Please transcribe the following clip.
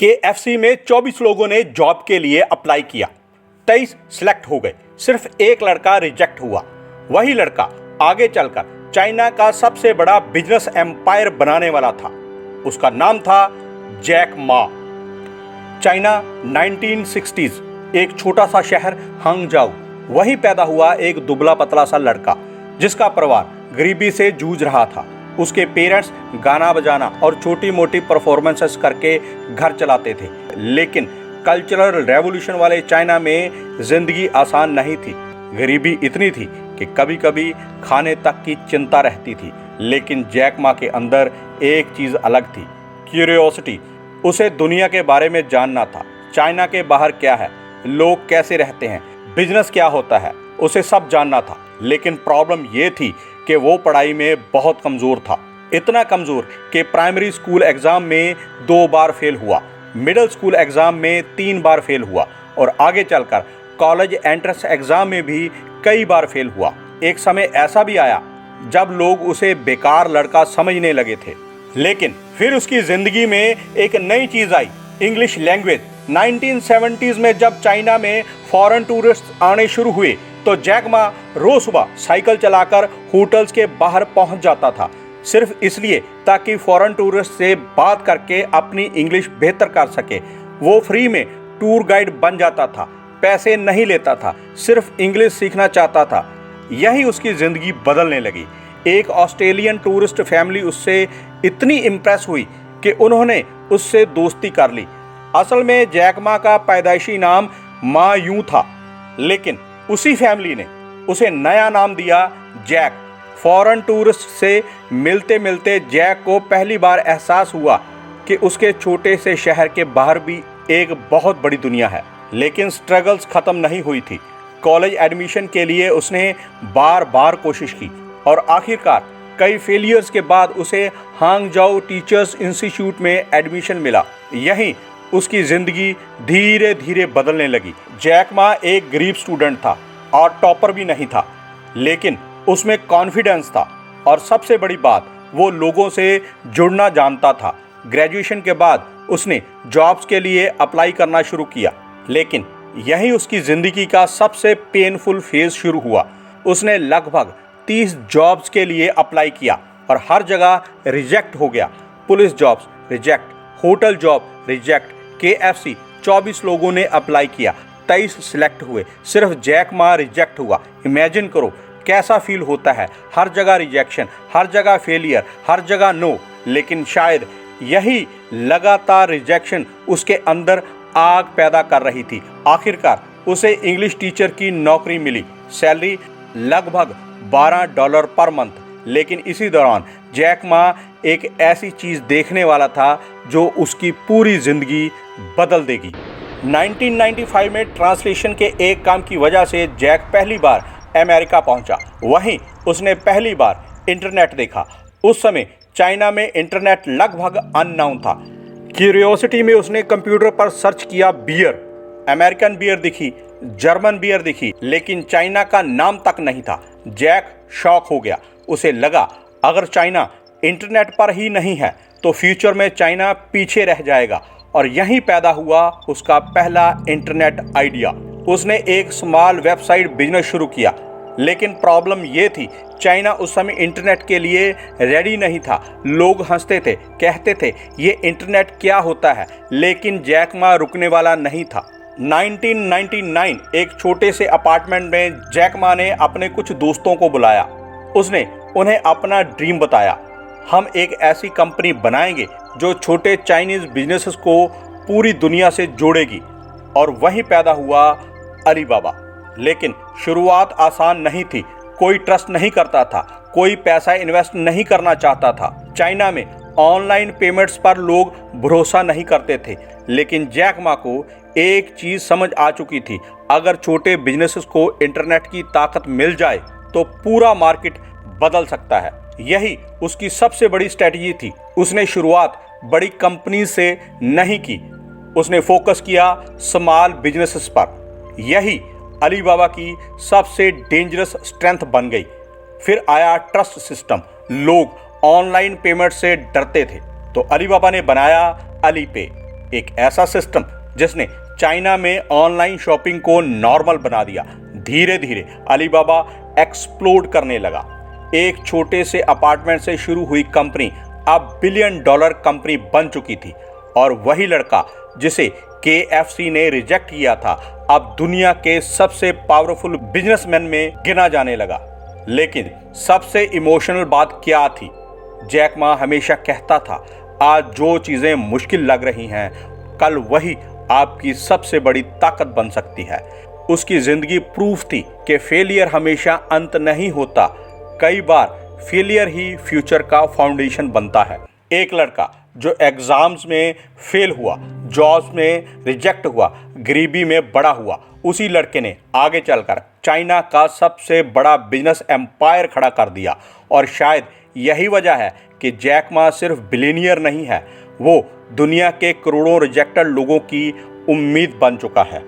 KFC में 24 लोगों ने जॉब के लिए अप्लाई किया, 23 सिलेक्ट हो गए, सिर्फ एक लड़का रिजेक्ट हुआ। वही लड़का आगे चलकर चाइना का सबसे बड़ा बिजनेस एम्पायर बनाने वाला था। उसका नाम था जैक मा। चाइना 1960s, एक छोटा सा शहर हांगजाऊ, वहीं पैदा हुआ एक दुबला पतला सा लड़का जिसका परिवार गरीबी से जूझ रहा था। उसके पेरेंट्स गाना बजाना और छोटी मोटी परफॉर्मेंसेस करके घर चलाते थे। लेकिन कल्चरल रेवोल्यूशन वाले चाइना में जिंदगी आसान नहीं थी। गरीबी इतनी थी कि कभी कभी खाने तक की चिंता रहती थी। लेकिन जैक मा के अंदर एक चीज़ अलग थी, क्यूरियोसिटी। उसे दुनिया के बारे में जानना था। चाइना के बाहर क्या है, लोग कैसे रहते हैं, बिजनेस क्या होता है, उसे सब जानना था। लेकिन प्रॉब्लम ये थी कि वो पढ़ाई में बहुत कमज़ोर था। इतना कमज़ोर कि प्राइमरी स्कूल एग्ज़ाम में 2 बार फेल हुआ, मिडिल स्कूल एग्ज़ाम में 3 बार फेल हुआ और आगे चलकर कॉलेज एंट्रेंस एग्ज़ाम में भी कई बार फेल हुआ। एक समय ऐसा भी आया जब लोग उसे बेकार लड़का समझने लगे थे। लेकिन फिर उसकी ज़िंदगी में एक नई चीज़ आई, इंग्लिश लैंग्वेज। 1970s में जब चाइना में फॉरेन टूरिस्ट आने शुरू हुए तो जैक मा रोज सुबह साइकिल चलाकर होटल्स के बाहर पहुंच जाता था, सिर्फ इसलिए ताकि फॉरेन टूरिस्ट से बात करके अपनी इंग्लिश बेहतर कर सके। वो फ्री में टूर गाइड बन जाता था, पैसे नहीं लेता था, सिर्फ इंग्लिश सीखना चाहता था। यही उसकी ज़िंदगी बदलने लगी। एक ऑस्ट्रेलियन टूरिस्ट फैमिली उससे इतनी इम्प्रेस हुई कि उन्होंने उससे दोस्ती कर ली। असल में जैक मा का पैदाइशी नाम मा यूं था, लेकिन उसी फैमिली ने उसे नया नाम दिया जैक। फॉरेन टूरिस्ट से मिलते मिलते जैक को पहली बार एहसास हुआ कि उसके छोटे से शहर के बाहर भी एक बहुत बड़ी दुनिया है। लेकिन स्ट्रगल्स ख़त्म नहीं हुई थी। कॉलेज एडमिशन के लिए उसने बार बार कोशिश की और आखिरकार कई फेलियर्स के बाद उसे हांगजाऊ टीचर्स इंस्टीट्यूट में एडमिशन मिला। यहीं उसकी ज़िंदगी धीरे धीरे बदलने लगी। जैक मा एक गरीब स्टूडेंट था और टॉपर भी नहीं था, लेकिन उसमें कॉन्फिडेंस था और सबसे बड़ी बात, वो लोगों से जुड़ना जानता था। ग्रेजुएशन के बाद उसने जॉब्स के लिए अप्लाई करना शुरू किया, लेकिन यहीं उसकी ज़िंदगी का सबसे पेनफुल फेज़ शुरू हुआ। उसने लगभग 30 जॉब्स के लिए अप्लाई किया और हर जगह रिजेक्ट हो गया। Police jobs reject, hotel job reject, KFC 24 लोगों ने अप्लाई किया, 23 सिलेक्ट हुए, सिर्फ जैक मा रिजेक्ट हुआ। इमेजिन करो कैसा फील होता है, हर जगह रिजेक्शन, हर जगह फेलियर, हर जगह नो। लेकिन शायद यही लगातार रिजेक्शन उसके अंदर आग पैदा कर रही थी। आखिरकार उसे इंग्लिश टीचर की नौकरी मिली, सैलरी लगभग $12 पर मंथ। लेकिन इसी दौरान जैक मा एक ऐसी चीज़ देखने वाला था जो उसकी पूरी ज़िंदगी बदल देगी। 1995 में ट्रांसलेशन के एक काम की वजह से जैक पहली बार अमेरिका पहुंचा। वहीं उसने पहली बार इंटरनेट देखा। उस समय चाइना में इंटरनेट लगभग अननोन था। क्यूरियोसिटी में उसने कंप्यूटर पर सर्च किया बियर। अमेरिकन बियर दिखी, जर्मन बियर दिखी, लेकिन चाइना का नाम तक नहीं था। जैक शॉक हो गया। उसे लगा अगर चाइना इंटरनेट पर ही नहीं है तो फ्यूचर में चाइना पीछे रह जाएगा। और यहीं पैदा हुआ उसका पहला इंटरनेट आइडिया। उसने एक स्मॉल वेबसाइट बिजनेस शुरू किया, लेकिन प्रॉब्लम ये थी, चाइना उस समय इंटरनेट के लिए रेडी नहीं था। लोग हंसते थे, कहते थे ये इंटरनेट क्या होता है, लेकिन जैक मा रुकने वाला नहीं था। 1999 एक छोटे से अपार्टमेंट में जैक मा ने अपने कुछ दोस्तों को बुलाया। उसने उन्हें अपना ड्रीम बताया, हम एक ऐसी कंपनी बनाएंगे जो छोटे चाइनीज़ बिजनेसेस को पूरी दुनिया से जोड़ेगी। और वहीं पैदा हुआ अलीबाबा। लेकिन शुरुआत आसान नहीं थी। कोई ट्रस्ट नहीं करता था, कोई पैसा इन्वेस्ट नहीं करना चाहता था। चाइना में ऑनलाइन पेमेंट्स पर लोग भरोसा नहीं करते थे। लेकिन जैक मा को एक चीज़ समझ आ चुकी थी, अगर छोटे बिजनेसेस को इंटरनेट की ताकत मिल जाए तो पूरा मार्केट बदल सकता है। यही उसकी सबसे बड़ी स्ट्रेटजी थी। उसने शुरुआत बड़ी कंपनी से नहीं की, उसने फोकस किया स्मॉल बिजनेसेस पर। यही अलीबाबा की सबसे डेंजरस स्ट्रेंथ बन गई। फिर आया ट्रस्ट सिस्टम। लोग ऑनलाइन पेमेंट से डरते थे, तो अलीबाबा ने बनाया अली पे। एक ऐसा सिस्टम जिसने चाइना में ऑनलाइन शॉपिंग को नॉर्मल बना दिया। धीरे धीरे अलीबाबा एक्सप्लोड करने लगा। एक छोटे से अपार्टमेंट से शुरू हुई कंपनी अब बिलियन डॉलर कंपनी बन चुकी थी। और वही लड़का जिसे KFC ने रिजेक्ट किया था अब दुनिया के सबसे पावरफुल बिजनेसमैन में गिना जाने लगा। लेकिन सबसे इमोशनल बात क्या थी? जैक मा हमेशा कहता था, आज जो चीज़ें मुश्किल लग रही हैं, कल वही आपकी सबसे बड़ी ताकत बन सकती है। उसकी ज़िंदगी प्रूफ थी कि फेलियर हमेशा अंत नहीं होता, कई बार फेलियर ही फ्यूचर का फाउंडेशन बनता है। एक लड़का जो एग्ज़ाम्स में फेल हुआ, जॉब्स में रिजेक्ट हुआ, गरीबी में बड़ा हुआ, उसी लड़के ने आगे चलकर चाइना का सबसे बड़ा बिजनेस एम्पायर खड़ा कर दिया। और शायद यही वजह है कि जैक मा सिर्फ बिलियनियर नहीं है, वो दुनिया के करोड़ों रिजेक्टेड लोगों की उम्मीद बन चुका है।